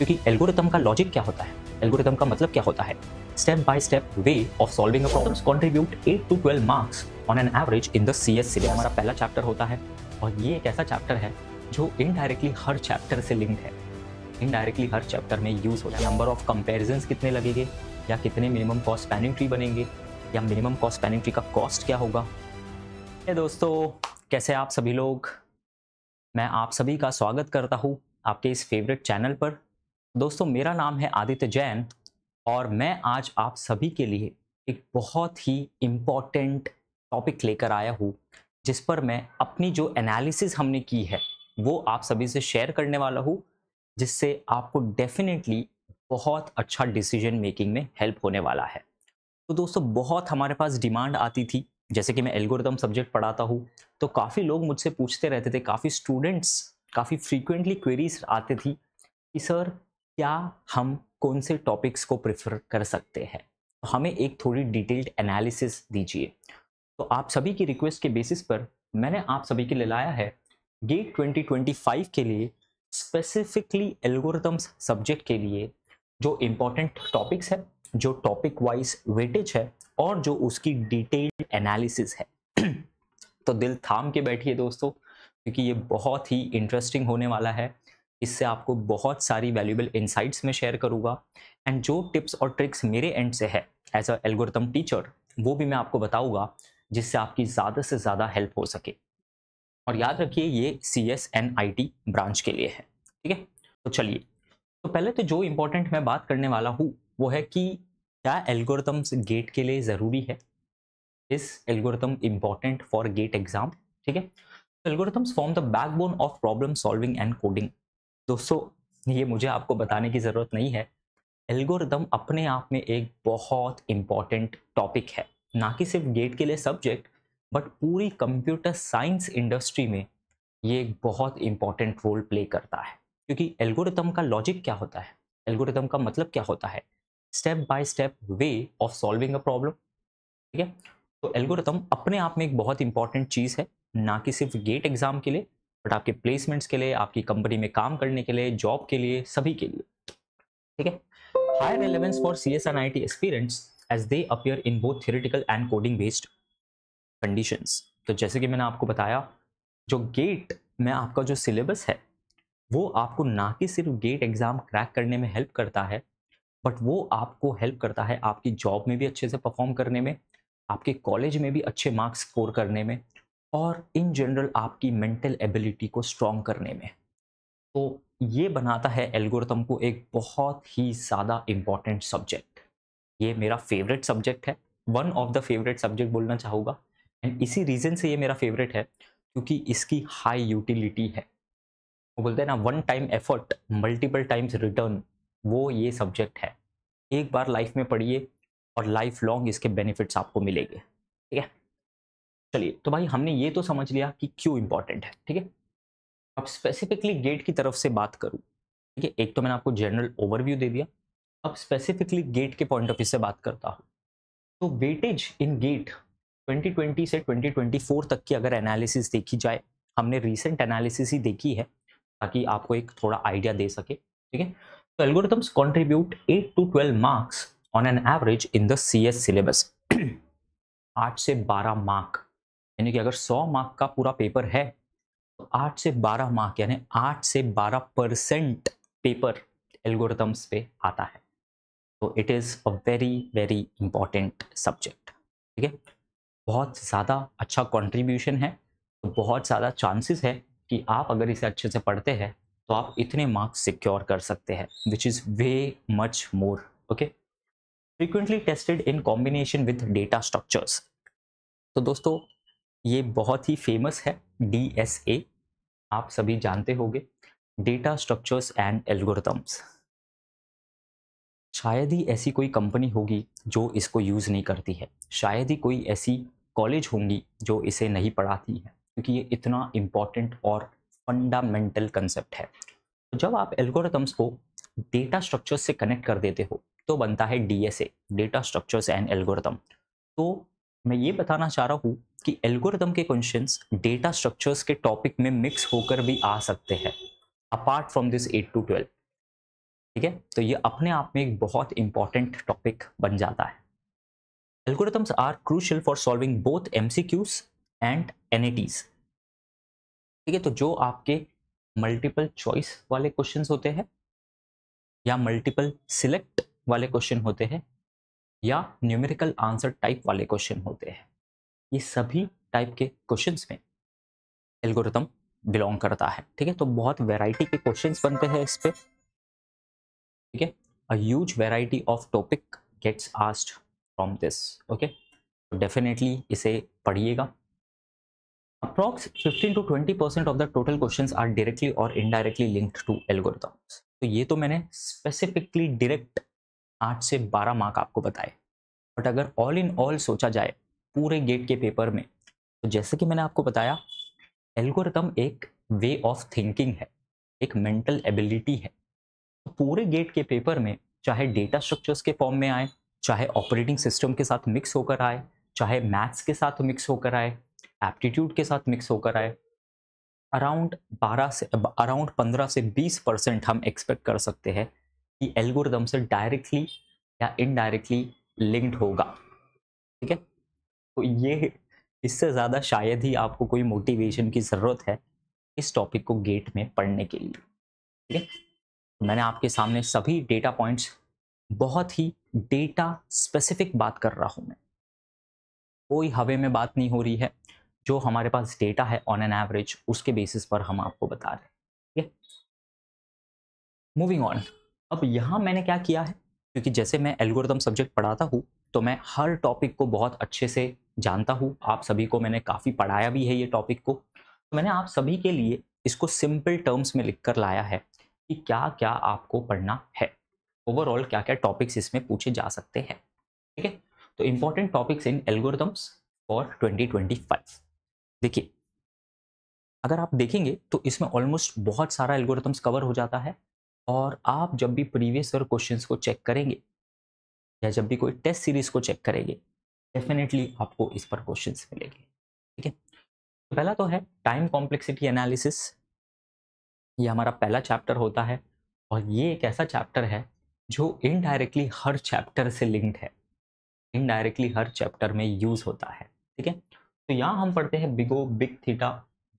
क्योंकि एल्गोरिथम का लॉजिक क्या होता है, एल्गोरिथम का मतलब क्या होता है, step by step way of solving a problem contribute 8 to 12 marks on an average in the CS syllabus. हमारा पहला चैप्टर होता है और ये एक ऐसा चैप्टर है जो इनडायरेक्टली हर चैप्टर से लिंक्ड है, इनडायरेक्टली हर चैप्टर में यूज होता है। नंबर ऑफ कंपैरिजंस कितने लगेंगे, या कितने मिनिमम कॉस्ट स्पैनिंग ट्री बनेंगे, या मिनिमम कॉस्ट स्पैनिंग ट्री का कॉस्ट क्या होगा। हे दोस्तों, कैसे आप सभी लोग, मैं आप सभी का स्वागत करता हूँ आपके इस फेवरेट चैनल पर। दोस्तों, मेरा नाम है आदित्य जैन और मैं आज आप सभी के लिए एक बहुत ही इम्पॉर्टेंट टॉपिक लेकर आया हूँ, जिस पर मैं अपनी जो एनालिसिस हमने की है वो आप सभी से शेयर करने वाला हूँ, जिससे आपको डेफिनेटली बहुत अच्छा डिसीजन मेकिंग में हेल्प होने वाला है। तो दोस्तों, बहुत हमारे पास डिमांड आती थी, जैसे कि मैं एल्गोरिथम सब्जेक्ट पढ़ाता हूँ, तो काफ़ी लोग मुझसे पूछते रहते थे, काफ़ी स्टूडेंट्स काफ़ी फ्रीक्वेंटली क्वेरीज आते थी कि सर क्या हम कौन से टॉपिक्स को प्रेफर कर सकते हैं, तो हमें एक थोड़ी डिटेल्ड एनालिसिस दीजिए। तो आप सभी की रिक्वेस्ट के बेसिस पर मैंने आप सभी के लिए लाया है गेट 2025 के लिए स्पेसिफिकली एल्गोरिथम्स सब्जेक्ट के लिए जो इम्पोर्टेंट टॉपिक्स है, जो टॉपिक वाइज वेटेज है और जो उसकी डिटेल्ड एनालिसिस है। तो दिल थाम के बैठिए दोस्तों, क्योंकि ये बहुत ही इंटरेस्टिंग होने वाला है। इससे आपको बहुत सारी वैल्यूएबल इनसाइट्स में शेयर करूंगा एंड जो टिप्स और ट्रिक्स मेरे एंड से है एज अ एल्गोरिथम टीचर, वो भी मैं आपको बताऊंगा, जिससे आपकी ज़्यादा से ज़्यादा हेल्प हो सके। और याद रखिए, ये CSNIT ब्रांच के लिए है, ठीक है। तो चलिए, तो पहले तो जो इम्पोर्टेंट मैं बात करने वाला हूँ वो है कि क्या एल्गोरिथम्स गेट के लिए ज़रूरी है, इस algorithm important for GATE exam, ठीक है। Algorithms form the backbone of problem solving and coding. दोस्तों, ये मुझे आपको बताने की ज़रूरत नहीं है, एल्गोरिथम अपने आप में एक बहुत इंपॉर्टेंट टॉपिक है, ना कि सिर्फ गेट के लिए सब्जेक्ट, बट पूरी कंप्यूटर साइंस इंडस्ट्री में ये एक बहुत इंपॉर्टेंट रोल प्ले करता है। क्योंकि एल्गोरिथम का लॉजिक क्या होता है, एल्गोरिथम का मतलब क्या होता है, step by step way of solving a problem, ठीक है। तो एल्गोरिथम अपने आप में एक बहुत इंपॉर्टेंट चीज़ है, ना कि सिर्फ गेट एग्जाम के लिए, बट आपके प्लेसमेंट्स के लिए, आपकी कंपनी में काम करने के लिए, जॉब के लिए, सभी के लिए, ठीक है। High relevance for CSNIT experience as they appear in both theoretical and coding based conditions. तो जैसे कि मैंने आपको बताया, जो गेट में आपका जो सिलेबस है वो आपको ना कि सिर्फ गेट एग्जाम क्रैक करने में हेल्प करता है, बट वो आपको हेल्प करता है आपकी जॉब में भी अच्छे से परफॉर्म करने में, आपके कॉलेज में भी अच्छे मार्क्स स्कोर करने में, और इन जनरल आपकी मेंटल एबिलिटी को स्ट्रॉन्ग करने में। तो ये बनाता है एल्गोरिथम को एक बहुत ही ज़्यादा इम्पॉर्टेंट सब्जेक्ट। ये मेरा फेवरेट सब्जेक्ट है, one of the favourite subject बोलना चाहूँगा। एंड इसी रीज़न से ये मेरा फेवरेट है, क्योंकि इसकी हाई यूटिलिटी है। वो बोलते हैं ना, one time effort multiple times return, वो ये सब्जेक्ट है। एक बार लाइफ में पढ़िए और लाइफ लॉन्ग इसके बेनिफिट्स आपको मिलेंगे, ठीक है। चलिए, तो भाई हमने ये तो समझ लिया कि क्यों इंपॉर्टेंट है, ठीक है। अब स्पेसिफिकली गेट की तरफ से बात करूँ, ठीक है। एक तो मैंने आपको जनरल ओवरव्यू दे दिया, अब स्पेसिफिकली गेट के पॉइंट ऑफ व्यू से बात करता हूँ। तो वेटेज इन गेट 2020 से 2024 तक की अगर एनालिसिस देखी जाए, हमने रीसेंट एनालिसिस ही देखी है ताकि आपको एक थोड़ा आइडिया दे सके, ठीक है। तो algorithms contribute 8 to 12 marks on an average in the CS syllabus. 8 से 12 मार्क, यानी कि अगर 100 मार्क का पूरा पेपर है तो 8 से 12 मार्क यानी 8 से 12% पेपर एल्गोरिथम्स पे आता है। तो it is a very very important subject, ठीक है। बहुत ज़्यादा अच्छा कंट्रीब्यूशन है, तो बहुत ज़्यादा चांसेस है कि आप अगर इसे अच्छे से पढ़ते हैं तो आप इतने मार्क्स सिक्योर कर सकते हैं, which is way much more, okay. Frequently tested in combination with data structures. तो दोस्तों, ये बहुत ही फेमस है, DSA, आप सभी जानते होंगे, डेटा स्ट्रक्चर्स एंड एल्गोरिथम्स। शायद ही ऐसी कोई कंपनी होगी जो इसको यूज़ नहीं करती है, शायद ही कोई ऐसी कॉलेज होंगी जो इसे नहीं पढ़ाती है, क्योंकि ये इतना इम्पॉर्टेंट और फंडामेंटल कंसेप्ट है। तो जब आप एल्गोरिथम्स को डेटा स्ट्रक्चर्स से कनेक्ट कर देते हो तो बनता है DSA, data structures and algorithm. तो मैं ये बताना चाह रहा हूँ कि एल्गोरिथम के क्वेश्चंस डेटा स्ट्रक्चर्स के टॉपिक में मिक्स होकर भी आ सकते हैं, अपार्ट फ्रॉम दिस 8 to 12, ठीक ठीक है, तो ये अपने आप में एक बहुत इंपॉर्टेंट टॉपिक बन जाता है। Algorithms are crucial for solving both MCQs and NATs. ठीक है, तो जो आपके मल्टीपल चॉइस वाले क्वेश्चंस होते हैं या मल्टीपल सिलेक्ट वाले क्वेश्चन होते हैं या न्यूमेरिकल आंसर टाइप वाले क्वेश्चन होते हैं, ये सभी टाइप के क्वेश्चंस में एल्गोरिथम बिलोंग करता है। ठीक है, तो बहुत वैरायटी के क्वेश्चंस बनते हैं इस पे। ठीक है, a huge variety of topic gets asked from this. Okay, तो डेफिनेटली इसे पढ़िएगा। Approx 15 to 20% of the total questions are directly और इनडायरेक्टली लिंक्ड टू एल्गोरिथम्स। तो ये तो मैंने स्पेसिफिकली डायरेक्ट 8 से 12 मार्क आपको बताए, बट अगर ऑल इन ऑल सोचा जाए पूरे गेट के पेपर में, तो जैसे कि मैंने आपको बताया, एल्गोरिथम एक वे ऑफ थिंकिंग है, एक मेंटल एबिलिटी है। तो पूरे गेट के पेपर में चाहे डेटा स्ट्रक्चर्स के फॉर्म में आए, चाहे ऑपरेटिंग सिस्टम के साथ मिक्स होकर आए, चाहे मैथ्स के साथ मिक्स होकर आए, एप्टीट्यूड के साथ मिक्स होकर आए, अराउंड 15 से 20% हम एक्सपेक्ट कर सकते हैं कि एल्गोरिथम से डायरेक्टली या इनडायरेक्टली लिंक्ड होगा। ठीक है, तो ये इससे ज़्यादा शायद ही आपको कोई मोटिवेशन की ज़रूरत है इस टॉपिक को गेट में पढ़ने के लिए। ठीक है, मैंने आपके सामने सभी डेटा पॉइंट्स, बहुत ही डेटा स्पेसिफिक बात कर रहा हूं मैं, कोई हवा में बात नहीं हो रही है। जो हमारे पास डेटा है ऑन एन एवरेज, उसके बेसिस पर हम आपको बता रहे हैं। ठीक है, मूविंग ऑन। अब यहाँ मैंने क्या किया है, क्योंकि जैसे मैं एल्गोरिथम सब्जेक्ट पढ़ाता हूँ तो मैं हर टॉपिक को बहुत अच्छे से जानता हूँ। आप सभी को मैंने काफ़ी पढ़ाया भी है ये टॉपिक को, तो मैंने आप सभी के लिए इसको सिंपल टर्म्स में लिख कर लाया है कि क्या क्या आपको पढ़ना है, ओवरऑल क्या क्या टॉपिक्स इसमें पूछे जा सकते हैं। ठीक है, तो important topics in algorithms for 2025। देखिए, अगर आप देखेंगे तो इसमें ऑलमोस्ट बहुत सारा एल्गोरिथम्स कवर हो जाता है, और आप जब भी प्रीवियस ईयर क्वेश्चंस को चेक करेंगे या जब भी कोई टेस्ट सीरीज को चेक करेंगे, डेफिनेटली आपको इस पर क्वेश्चंस मिलेंगे। ठीक है, तो पहला तो है टाइम कॉम्प्लेक्सिटी एनालिसिस। ये हमारा पहला चैप्टर होता है, और ये एक ऐसा चैप्टर है जो इनडायरेक्टली हर चैप्टर से लिंक्ड है, इनडायरेक्टली हर चैप्टर में यूज होता है। ठीक है, तो यहाँ हम पढ़ते हैं big O, big theta,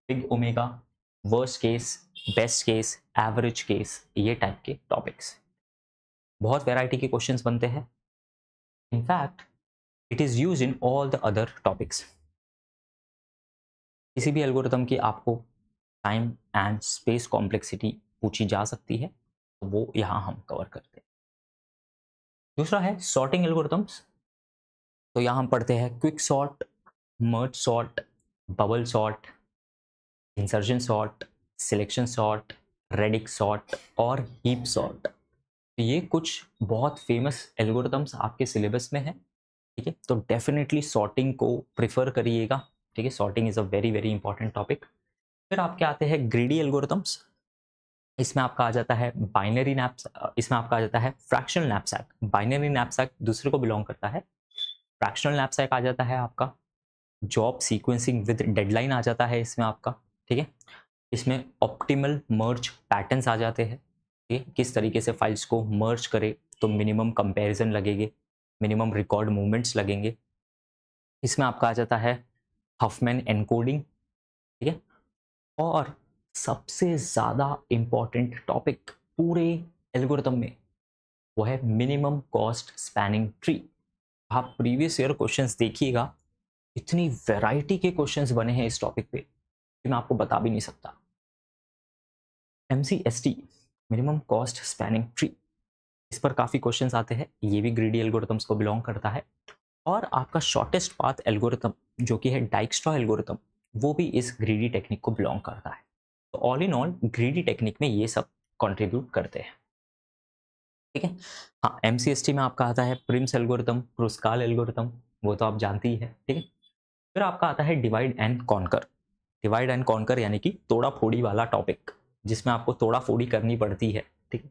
big omega, worst case, best case, average case, ये टाइप के टॉपिक्स। बहुत वैरायटी के क्वेश्चंस बनते हैं। In fact it is use in all the other topics. किसी भी एल्गोरिथम की आपको टाइम एंड स्पेस कॉम्प्लेक्सिटी पूछी जा सकती है, तो वो यहाँ हम कवर करते हैं। दूसरा है सॉर्टिंग एल्गोरिथम्स। तो यहाँ हम पढ़ते हैं quick sort, merge sort, bubble sort, insertion sort, selection sort, radix sort और हीप सॉर्ट। ये कुछ बहुत फेमस एल्गोरिथम्स आपके सिलेबस में है। ठीक है, तो डेफिनेटली सॉर्टिंग को प्रिफर करिएगा। ठीक है, sorting is a very very important topic. फिर आपके आते हैं ग्रीडी एल्गोरिथम्स। इसमें आपका आ जाता है बाइनरी नैप्स, इसमें आपका आ जाता है फ्रैक्शनल नैपसैक। बाइनरी नैपसैक दूसरे को बिलोंग करता है। फ्रैक्शनल नैपसैक आ जाता है आपका जॉब सीक्वेंसिंग विद डेडलाइन आ जाता है इसमें आपका। ठीक है, इसमें ऑप्टिमल मर्ज पैटर्न्स आ जाते हैं। ठीक है, किस तरीके से फाइल्स को मर्ज करे तो मिनिमम कंपैरिजन लगेंगे, मिनिमम रिकॉर्ड मूवमेंट्स लगेंगे। इसमें आपका आ जाता है हफमैन एनकोडिंग। ठीक है, और सबसे ज़्यादा इंपॉर्टेंट टॉपिक पूरे एल्गोरिथम में, वो है मिनिमम कॉस्ट स्पैनिंग ट्री। आप प्रीवियस ईयर क्वेश्चंस देखिएगा, इतनी वैरायटी के क्वेश्चंस बने हैं इस टॉपिक पे कि मैं आपको बता भी नहीं सकता। MCST, minimum cost spanning tree, इस पर काफ़ी क्वेश्चंस आते हैं। ये भी ग्रीडी एल्गोरिथम्स को बिलोंग करता है। और आपका शॉर्टेस्ट पाथ एल्गोरिथम जो कि है डाइक्स्ट्रा एल्गोरिथम, वो भी इस ग्रीडी टेक्निक को बिलोंग करता है। तो all in all greedy technique में ये सब कंट्रीब्यूट करते हैं। ठीक है, हाँ, MCST में आपका आता है प्रिम्स एल्गोरिथम, क्रुस्काल एल्गोरिथम, वो तो आप जानते ही है। ठीक है, फिर आपका आता है divide and conquer. Divide and conquer यानी कि तोड़ा फोड़ी वाला टॉपिक, जिसमें आपको तोड़ा फोड़ी करनी पड़ती है। ठीक है,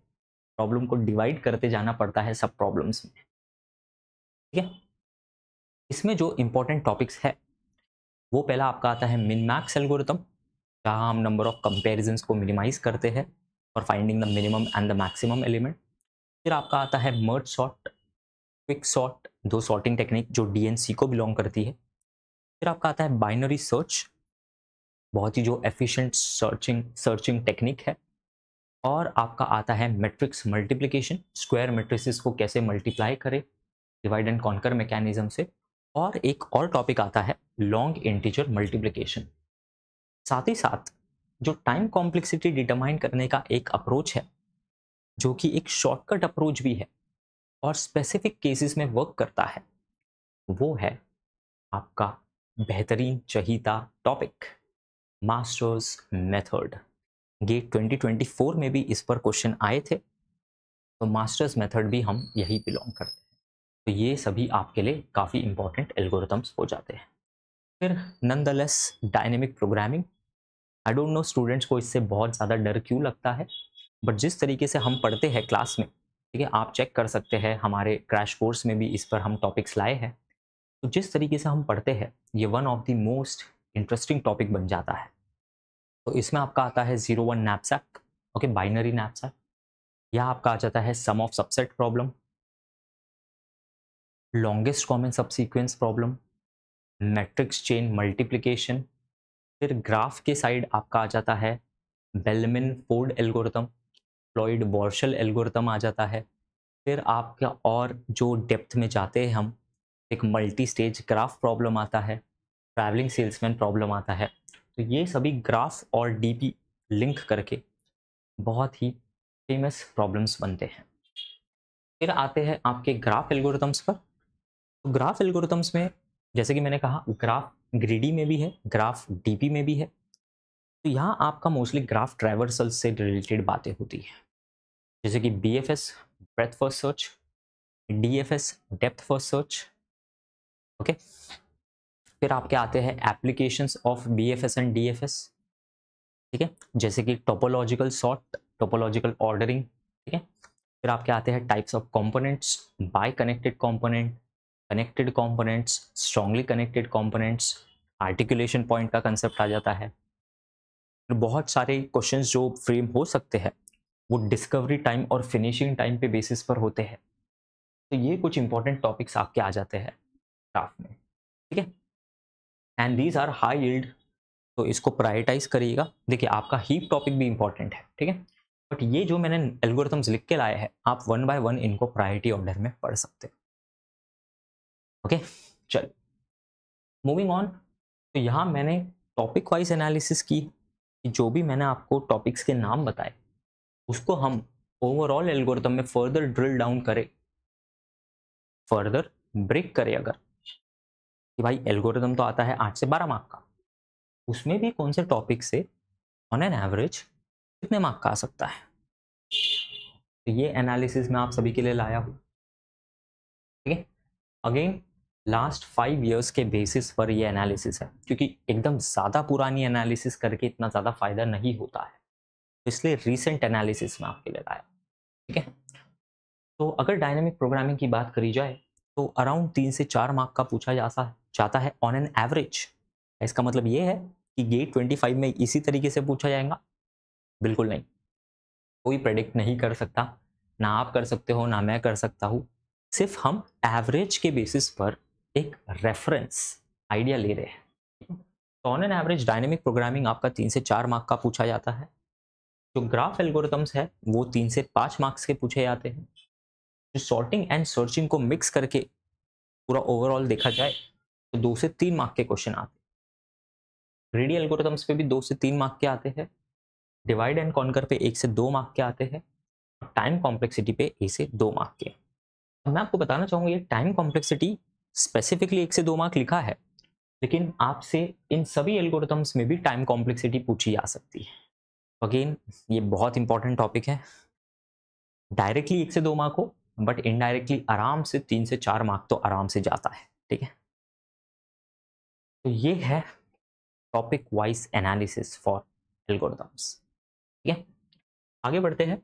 प्रॉब्लम को डिवाइड करते जाना पड़ता है सब प्रॉब्लम्स में। ठीक है, इसमें जो इंपॉर्टेंट टॉपिक्स है, वो पहला आपका आता है मिन मैक्स एल्गोरिथम, जहाँ हम नंबर ऑफ कंपेरिजन्स को मिनिमाइज करते हैं और finding the minimum and the maximum element. फिर आपका आता है मर्ज सॉर्ट, क्विक सॉर्ट, दो सॉर्टिंग टेक्निक जो डीएनसी को बिलोंग करती है। फिर आपका आता है बाइनरी सर्च, बहुत ही जो एफिशिएंट सर्चिंग टेक्निक है। और आपका आता है मैट्रिक्स मल्टीप्लिकेशन, स्क्वायर मैट्रिसेस को कैसे मल्टीप्लाई करें डिवाइड एंड कॉन्कर मैकेनिज्म से। और एक और टॉपिक आता है लॉन्ग इंटीजर मल्टीप्लिकेशन। साथ ही साथ जो टाइम कॉम्प्लेक्सिटी डिटरमाइन करने का एक अप्रोच है, जो कि एक शॉर्टकट अप्रोच भी है और स्पेसिफिक केसेस में वर्क करता है, वो है आपका बेहतरीन चहीता टॉपिक मास्टर्स मेथड। गेट 2024 में भी इस पर क्वेश्चन आए थे, तो मास्टर्स मेथड भी हम यही बिलोंग करते हैं। तो ये सभी आपके लिए काफ़ी इंपॉर्टेंट एल्गोरिथम्स हो जाते हैं। फिर nonetheless dynamic programming, I don't know students को इससे बहुत ज़्यादा डर क्यों लगता है, बट जिस तरीके से हम पढ़ते हैं क्लास में, ठीक है, आप चेक कर सकते हैं हमारे क्रैश कोर्स में भी इस पर हम टॉपिक्स लाए हैं। तो जिस तरीके से हम पढ़ते हैं ये one of the most interesting topic बन जाता है। तो इसमें आपका आता है 0-1 नैपसैक, ओके, बाइनरी नैपसैक। यह आपका आ जाता है sum of subset problem, longest common subsequence problem, matrix chain multiplication. फिर ग्राफ के साइड आपका आ जाता है Bellman Ford algorithm, Floyd Warshall algorithm आ जाता है। फिर आपका और जो डेप्थ में जाते हैं हम, एक मल्टी स्टेज ग्राफ प्रॉब्लम आता है, ट्रैवलिंग सेल्समैन प्रॉब्लम आता है। तो ये सभी ग्राफ और डीपी लिंक करके बहुत ही फेमस प्रॉब्लम्स बनते हैं। फिर आते हैं आपके ग्राफ एल्गोरिथम्स पर। तो ग्राफ एल्गोरिथम्स में जैसे कि मैंने कहा ग्राफ ग्रीडी में भी है, ग्राफ डीपी में भी है। तो यहाँ आपका मोस्टली ग्राफ ट्रैवर्सल से रिलेटेड बातें होती है, जैसे कि BFS breath first search, DFS depth first search, okay. फिर आपके आते हैं applications of BFS and DFS, ठीक है, जैसे कि टोपोलॉजिकल सॉर्ट, टोपोलॉजिकल ऑर्डरिंग, ठीक है। फिर आपके आते हैं types of components, biconnected component, connected components, strongly connected components, articulation point का कंसेप्ट आ जाता है। फिर बहुत सारे क्वेश्चंस जो फ्रेम हो सकते हैं वो डिस्कवरी टाइम और फिनिशिंग टाइम पे बेसिस पर होते हैं। तो ये कुछ इंपॉर्टेंट टॉपिक्स आपके आ जाते हैं ग्राफ में, ठीक है। And these are high yield, तो इसको प्रायोरिटाइज करिएगा। देखिए आपका हीप टॉपिक भी इंपॉर्टेंट है, ठीक है, बट ये जो मैंने एल्गोरिथम्स लिख के लाए हैं आप वन बाय वन इनको प्रायोरिटी ऑर्डर में पढ़ सकते हैं, ओके। चल मूविंग ऑन। तो यहाँ मैंने टॉपिक वाइज एनालिसिस की कि जो भी मैंने आपको टॉपिक्स के नाम बताए उसको हम ओवरऑल एल्गोरिथम में फर्दर ड्रिल डाउन करें, फर्दर ब्रेक करें। अगर कि भाई एल्गोरिथम तो आता है 8 से 12 मार्क का, उसमें भी कौन से टॉपिक से ऑन एन एवरेज कितने मार्क का आ सकता है, तो ये एनालिसिस मैं आप सभी के लिए लाया हूँ, ठीक है। अगेन लास्ट 5 इयर्स के बेसिस पर ये एनालिसिस है, क्योंकि एकदम ज़्यादा पुरानी एनालिसिस करके इतना ज़्यादा फायदा नहीं होता है, इसलिए रीसेंट एनालिसिस में आपके लिए लाया, ठीक है। तो अगर डायनेमिक प्रोग्रामिंग की बात करी जाए तो अराउंड 3 से 4 मार्क का पूछा जाता है ऑन एन एवरेज। इसका मतलब ये है कि गेट 25 में इसी तरीके से पूछा जाएगा? बिल्कुल नहीं, कोई प्रेडिक्ट नहीं कर सकता, ना आप कर सकते हो ना मैं कर सकता हूँ। सिर्फ हम एवरेज के बेसिस पर एक रेफरेंस आइडिया ले रहे हैं। तो on an average dynamic programming आपका 3 से 4 मार्क का पूछा जाता है। जो ग्राफ एल्गोरिथम्स है वो 3 से 5 मार्क्स के पूछे जाते हैं। जो सॉर्टिंग एंड सर्चिंग को मिक्स करके पूरा ओवरऑल देखा जाए तो 2 से 3 मार्क के क्वेश्चन आते हैं। ग्रीडी एल्गोरिथम्स पे भी 2 से 3 मार्क के आते हैं। डिवाइड एंड कॉन्कर पे 1 से 2 मार्क के आते हैं। टाइम कॉम्प्लेक्सिटी पे 1 से 2 मार्क के। मैं आपको बताना चाहूंगा ये टाइम कॉम्प्लेक्सिटी स्पेसिफिकली 1 से 2 मार्क लिखा है, लेकिन आपसे इन सभी एल्गोरिथम्स में भी टाइम कॉम्प्लेक्सिटी पूछी जा सकती है। अगेन ये बहुत इंपॉर्टेंट टॉपिक है। डायरेक्टली 1 से 2 मार्क हो, बट इनडायरेक्टली आराम से 3 से 4 मार्क तो आराम से जाता है, ठीक है। तो ये है topic wise analysis for algorithms, ठीक है। आगे बढ़ते हैं।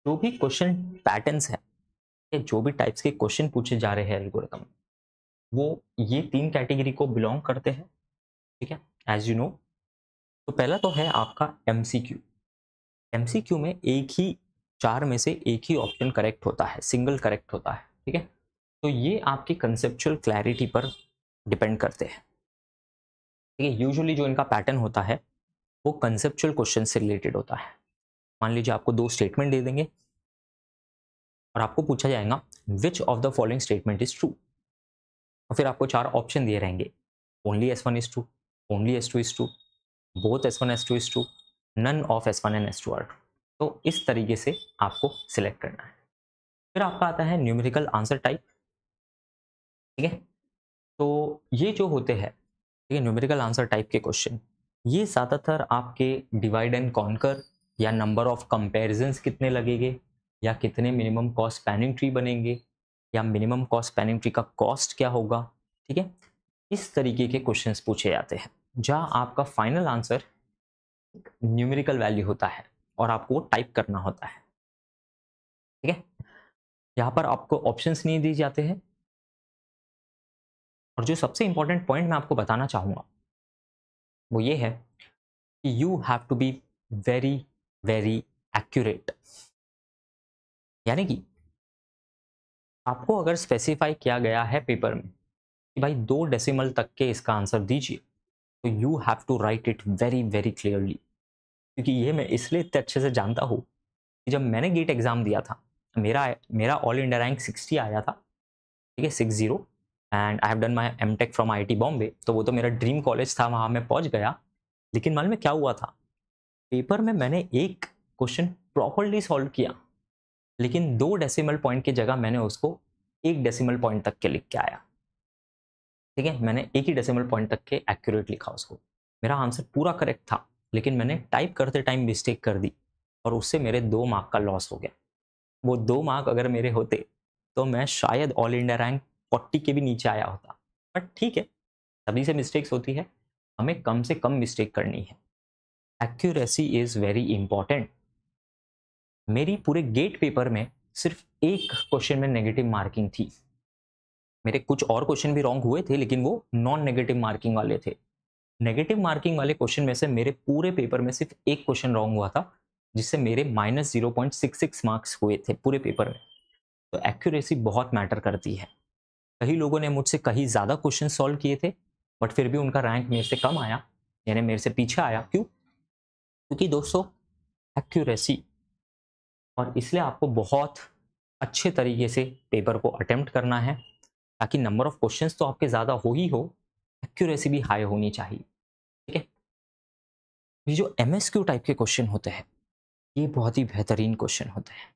जो भी क्वेश्चन पैटर्न्स है या जो भी टाइप्स के क्वेश्चन पूछे जा रहे हैं एल्गोरिथम, वो ये 3 कैटेगरी को बिलोंग करते हैं, ठीक है, एज यू नो। तो पहला तो है आपका MCQ। MCQ में एक ही 4 में से एक ही ऑप्शन करेक्ट होता है, सिंगल करेक्ट होता है, ठीक है। तो ये आपकी कंसेप्चुअल क्लैरिटी पर डिपेंड करते हैं, ठीक है। यूजुअली जो इनका पैटर्न होता है वो कंसेप्चुअल क्वेश्चन से रिलेटेड होता है। मान लीजिए आपको 2 स्टेटमेंट दे देंगे और आपको पूछा जाएगा which of the following statement is true, और फिर आपको 4 ऑप्शन दिए रहेंगे, only S1 is true, only S2 is true, both S1 S2 is true, none of S1 and S2 are true. तो इस तरीके से आपको सिलेक्ट करना है। फिर आपका आता है न्यूमेरिकल आंसर टाइप, ठीक है। तो ये जो होते हैं, ठीक है, न्यूमेरिकल आंसर टाइप के क्वेश्चन, ये ज़्यादातर आपके डिवाइड एंड कॉन्कर या नंबर ऑफ कंपेरिजन्स कितने लगेंगे, या कितने मिनिमम कॉस्ट स्पैनिंग ट्री बनेंगे, या मिनिमम कॉस्ट स्पैनिंग ट्री का कॉस्ट क्या होगा, ठीक है। इस तरीके के क्वेश्चंस पूछे जाते हैं जहां आपका फाइनल आंसर न्यूमेरिकल वैल्यू होता है और आपको वो टाइप करना होता है, ठीक है। यहाँ पर आपको ऑप्शंस नहीं दिए जाते हैं। और जो सबसे इंपॉर्टेंट पॉइंट मैं आपको बताना चाहूँगा वो ये है कि you have to be very very accurate. यानी कि आपको अगर स्पेसिफाई किया गया है पेपर में कि भाई 2 डेसिमल तक के इसका आंसर दीजिए, तो you have to write it very very clearly. क्योंकि ये मैं इसलिए इतने अच्छे से जानता हूँ कि जब मैंने गेट एग्जाम दिया था, मेरा मेरा ऑल इंडिया रैंक 60 आया था, ठीक है, 60, and I have done my MTech from IIT Bombay. तो वो तो मेरा ड्रीम कॉलेज था, वहाँ मैं पहुँच गया। लेकिन मालूम है क्या हुआ था, पेपर में मैंने एक क्वेश्चन प्रॉपरली सॉल्व किया, लेकिन 2 डेसिमल पॉइंट की जगह मैंने उसको 1 डेसिमल पॉइंट तक के लिख के आया, ठीक है। मैंने एक ही डेसिमल पॉइंट तक के एक्यूरेट लिखा उसको। मेरा आंसर पूरा करेक्ट था, लेकिन मैंने टाइप करते टाइम मिस्टेक कर दी और उससे मेरे 2 मार्क का लॉस हो गया। वो 2 मार्क अगर मेरे होते तो मैं शायद ऑल इंडिया रैंक 40 के भी नीचे आया होता। बट ठीक है, सभी से मिस्टेक्स होती है, हमें कम से कम मिस्टेक करनी है। Accuracy is very important. मेरी पूरे गेट पेपर में सिर्फ एक क्वेश्चन में नेगेटिव मार्किंग थी। मेरे कुछ और क्वेश्चन भी रॉन्ग हुए थे, लेकिन वो नॉन नेगेटिव मार्किंग वाले थे। नेगेटिव मार्किंग वाले क्वेश्चन में से मेरे पूरे पेपर में सिर्फ एक क्वेश्चन रॉन्ग हुआ था, जिससे मेरे -0.66 मार्क्स हुए थे पूरे पेपर में। तो एक्यूरेसी बहुत मैटर करती है। कई लोगों ने मुझसे कहीं ज़्यादा क्वेश्चन सॉल्व किए थे, बट फिर भी उनका रैंक मेरे से कम आया, यानी मेरे से पीछे आया। क्यों? क्योंकि दोस्तों, एक्यूरेसी। और इसलिए आपको बहुत अच्छे तरीके से पेपर को अटेम्प्ट करना है, ताकि नंबर ऑफ क्वेश्चंस तो आपके ज़्यादा हो ही हो, एक्यूरेसी भी हाई होनी चाहिए, ठीक है। ये जो MSQ टाइप के क्वेश्चन होते हैं, ये बहुत ही बेहतरीन क्वेश्चन होते हैं,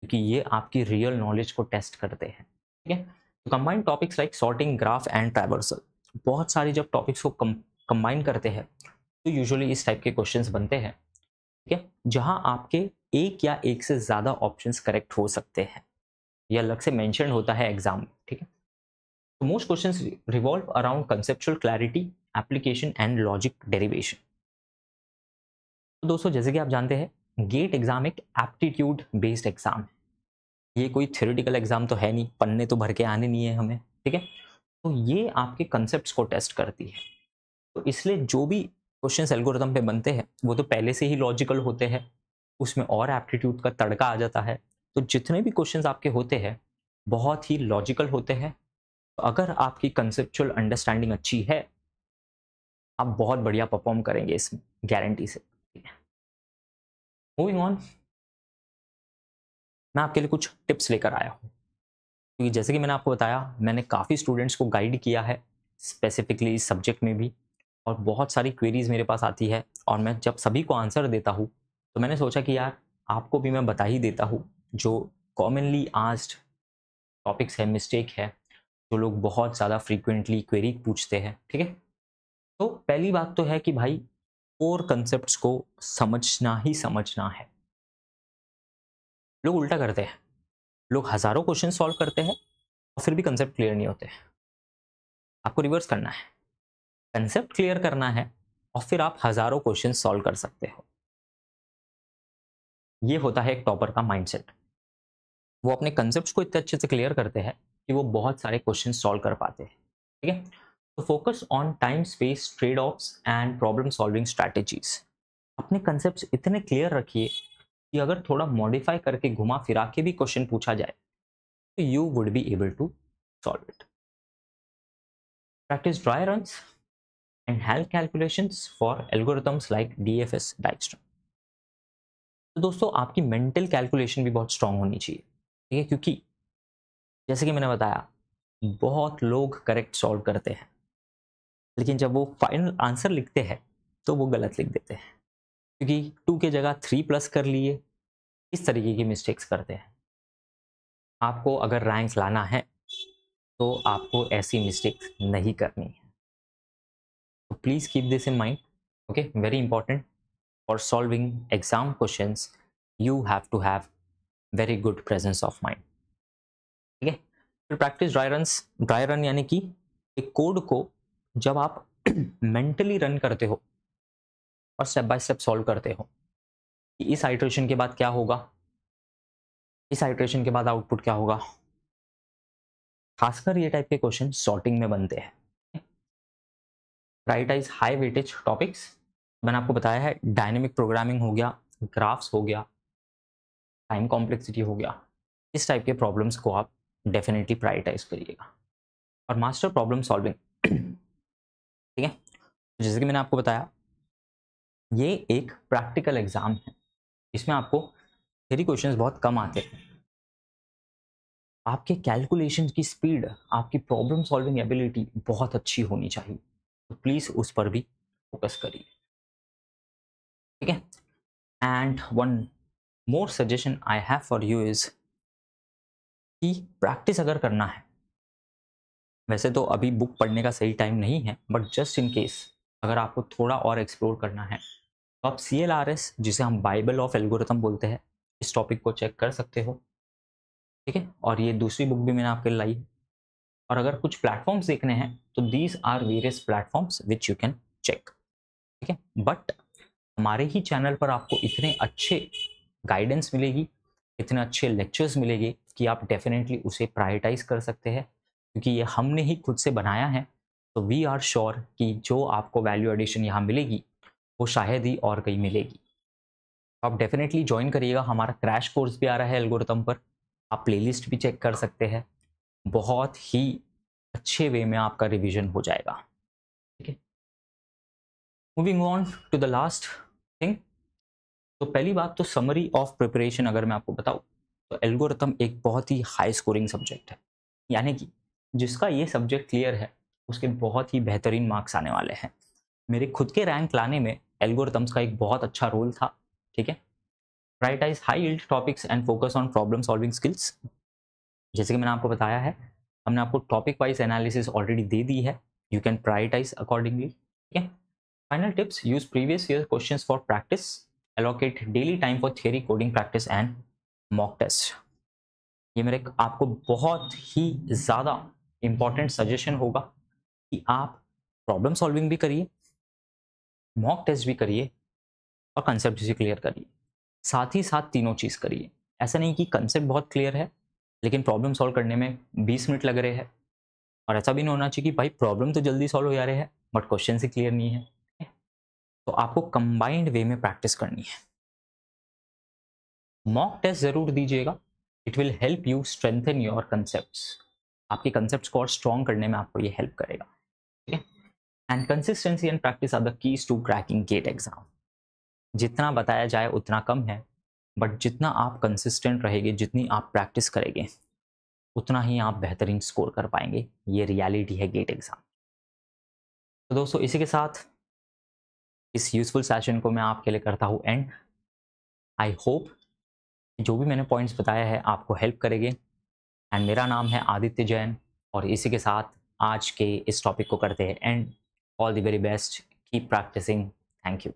क्योंकि ये आपकी रियल नॉलेज को टेस्ट करते हैं, ठीक है। तो combined topics like sorting, graph and traversal, बहुत सारी जब टॉपिक्स को कंबाइन करते हैं तो यूजुअली इस टाइप के क्वेश्चंस बनते हैं, ठीक है, जहां आपके एक या एक से ज़्यादा ऑप्शंस करेक्ट हो सकते हैं। ये अलग से मेंशन होता है एग्जाम में, ठीक है। तो most questions revolve around conceptual clarity, application and logic derivation. तो दोस्तों, जैसे कि आप जानते हैं, गेट एग्जाम एक एप्टीट्यूड बेस्ड एग्जाम है। ये कोई थ्योरेटिकल एग्जाम तो है नहीं, पन्ने तो भर के आने नहीं है हमें, ठीक है। तो ये आपके कंसेप्ट्स को टेस्ट करती है। तो इसलिए जो भी क्वेश्चंस एल्गोरिथम पे बनते हैं वो तो पहले से ही लॉजिकल होते हैं, उसमें और एप्टीट्यूड का तड़का आ जाता है। तो जितने भी क्वेश्चंस आपके होते हैं बहुत ही लॉजिकल होते हैं। तो अगर आपकी कंसेप्चुअल अंडरस्टैंडिंग अच्छी है, आप बहुत बढ़िया परफॉर्म करेंगे इसमें, गारंटी से। मूविंग ऑन, मैं आपके लिए कुछ टिप्स लेकर आया हूँ, क्योंकि जैसे कि मैंने आपको बताया, मैंने काफ़ी स्टूडेंट्स को गाइड किया है स्पेसिफिकली इस सब्जेक्ट में भी, और बहुत सारी क्वेरीज मेरे पास आती है, और मैं जब सभी को आंसर देता हूँ तो मैंने सोचा कि यार आपको भी मैं बता ही देता हूँ जो कॉमनली आस्क्ड टॉपिक्स है, मिस्टेक है, जो लोग बहुत ज़्यादा फ्रीक्वेंटली क्वेरी पूछते हैं, ठीक है। तो पहली बात तो है कि भाई कोर कंसेप्ट्स को समझना ही समझना है। लोग उल्टा करते हैं, लोग हज़ारों क्वेश्चन सॉल्व करते हैं और फिर भी कंसेप्ट क्लियर नहीं होते। आपको रिवर्स करना है, कंसेप्ट क्लियर करना है और फिर आप हज़ारों क्वेश्चन सॉल्व कर सकते हो। ये होता है एक टॉपर का माइंडसेट। वो अपने कंसेप्ट्स को इतने अच्छे से क्लियर करते हैं कि वो बहुत सारे क्वेश्चन सॉल्व कर पाते हैं, ठीक है। तो focus on time, space, trade offs and problem solving strategies. अपने कंसेप्ट्स इतने क्लियर रखिए कि अगर थोड़ा मॉडिफाई करके घुमा फिरा के भी क्वेश्चन पूछा जाए तो you would be able to solve it. Practice dry runs and health calculations for algorithms like DFS Dijkstra. तो दोस्तों आपकी मेंटल कैलकुलेशन भी बहुत स्ट्रांग होनी चाहिए, ठीक है, क्योंकि जैसे कि मैंने बताया बहुत लोग करेक्ट सॉल्व करते हैं लेकिन जब वो फाइनल आंसर लिखते हैं तो वो गलत लिख देते हैं, क्योंकि 2 के जगह 3 प्लस कर लिए, इस तरीके की मिस्टेक्स करते हैं। आपको अगर रैंक लाना है तो आपको ऐसी मिस्टेक्स नहीं करनी है। तो please keep this in mind, okay, very important. For solving exam questions you have to have very good presence of mind, ठीक है। फिर प्रैक्टिस ड्राई रन यानी कि एक कोड को जब आप मेंटली रन करते हो और स्टेप बाय स्टेप सॉल्व करते हो कि इस आइटरेशन के बाद क्या होगा, इस आइटरेशन के बाद आउटपुट क्या होगा। खासकर ये टाइप के क्वेश्चन सॉर्टिंग में बनते हैं। प्रायोरिटाइज हाई वेटेज टॉपिक्स, मैंने आपको बताया है डायनेमिक प्रोग्रामिंग हो गया, ग्राफ्स हो गया, टाइम कॉम्प्लेक्सिटी हो गया, इस टाइप के प्रॉब्लम्स को आप डेफिनेटली प्रायोरिटाइज करिएगा। और मास्टर प्रॉब्लम सॉल्विंग, ठीक है, जैसे कि मैंने आपको बताया ये एक प्रैक्टिकल एग्जाम है, इसमें आपको थ्योरी क्वेश्चंस बहुत कम आते हैं। आपके कैलकुलेशन की स्पीड, आपकी प्रॉब्लम सॉल्विंग एबिलिटी बहुत अच्छी होनी चाहिए, तो प्लीज उस पर भी फोकस करिए, ठीक है। And one more suggestion I have for you is कि प्रैक्टिस अगर करना है, वैसे तो अभी बुक पढ़ने का सही टाइम नहीं है, बट जस्ट इन केस अगर आपको थोड़ा और एक्सप्लोर करना है तो आप CLRS, जिसे हम बाइबल ऑफ एल्गोरिथम बोलते हैं, इस टॉपिक को चेक कर सकते हो, ठीक है। और ये दूसरी बुक भी मैंने आपके लिए लाई है। और अगर कुछ प्लेटफॉर्म्स देखने हैं तो these are various platforms which you can check, ठीक है। बट हमारे ही चैनल पर आपको इतने अच्छे गाइडेंस मिलेगी, इतने अच्छे लेक्चर्स मिलेंगे कि आप डेफिनेटली उसे प्रायोरिटाइज कर सकते हैं, क्योंकि ये हमने ही खुद से बनाया है। तो वी आर श्योर कि जो आपको वैल्यू एडिशन यहाँ मिलेगी वो शायद ही और कहीं मिलेगी। आप डेफिनेटली ज्वाइन करिएगा, हमारा क्रैश कोर्स भी आ रहा है एल्गोरिथम पर, आप प्लेलिस्ट भी चेक कर सकते हैं, बहुत ही अच्छे वे में आपका रिवीजन हो जाएगा, ठीक है। Moving on to the last thing, तो पहली बात तो समरी ऑफ प्रिपरेशन अगर मैं आपको बताऊं तो एल्गोरिथम एक बहुत ही हाई स्कोरिंग सब्जेक्ट है, यानी कि जिसका ये सब्जेक्ट क्लियर है उसके बहुत ही बेहतरीन मार्क्स आने वाले हैं। मेरे खुद के रैंक लाने में एल्गोरिथम्स का एक बहुत अच्छा रोल था, ठीक है। Prioritize high yield topics and focus on problem solving skills, जैसे कि मैंने आपको बताया है, हमने आपको टॉपिक वाइज एनालिसिस ऑलरेडी दे दी है, यू कैन प्रायोरिटाइज अकॉर्डिंगली, ठीक है। Final tips, use previous year questions for practice, allocate daily time for theory coding practice and mock test. ये मेरे आपको बहुत ही ज़्यादा इंपॉर्टेंट सजेशन होगा कि आप प्रॉब्लम सॉल्विंग भी करिए, मॉक टेस्ट भी करिए और कंसेप्ट भी क्लियर करिए, साथ ही साथ तीनों चीज़ करिए। ऐसा नहीं कि कंसेप्ट बहुत क्लियर है लेकिन प्रॉब्लम सॉल्व करने में 20 मिनट लग रहे हैं, और ऐसा भी नहीं होना चाहिए कि भाई प्रॉब्लम तो जल्दी सॉल्व हो जा रहे हैं बट क्वेश्चन ही क्लियर नहीं है। तो आपको कंबाइंड वे में प्रैक्टिस करनी है। मॉक टेस्ट जरूर दीजिएगा, it will help you strengthen your concepts, आपके कंसेप्ट्स को और स्ट्रॉन्ग करने में आपको ये हेल्प करेगा, ठीक है। And consistency and practice are the keys to cracking GATE exam. जितना बताया जाए उतना कम है, बट जितना आप कंसिस्टेंट रहेंगे, जितनी आप प्रैक्टिस करेंगे, उतना ही आप बेहतरीन स्कोर कर पाएंगे। ये रियलिटी है गेट एग्जाम। तो दोस्तों इसी के साथ इस यूजफुल सेशन को मैं आपके लिए करता हूँ एंड। आई होप जो भी मैंने पॉइंट्स बताया है आपको हेल्प करेंगे। एंड मेरा नाम है आदित्य जैन, और इसी के साथ आज के इस टॉपिक को करते हैं end. All the very best, keep practising, thank you.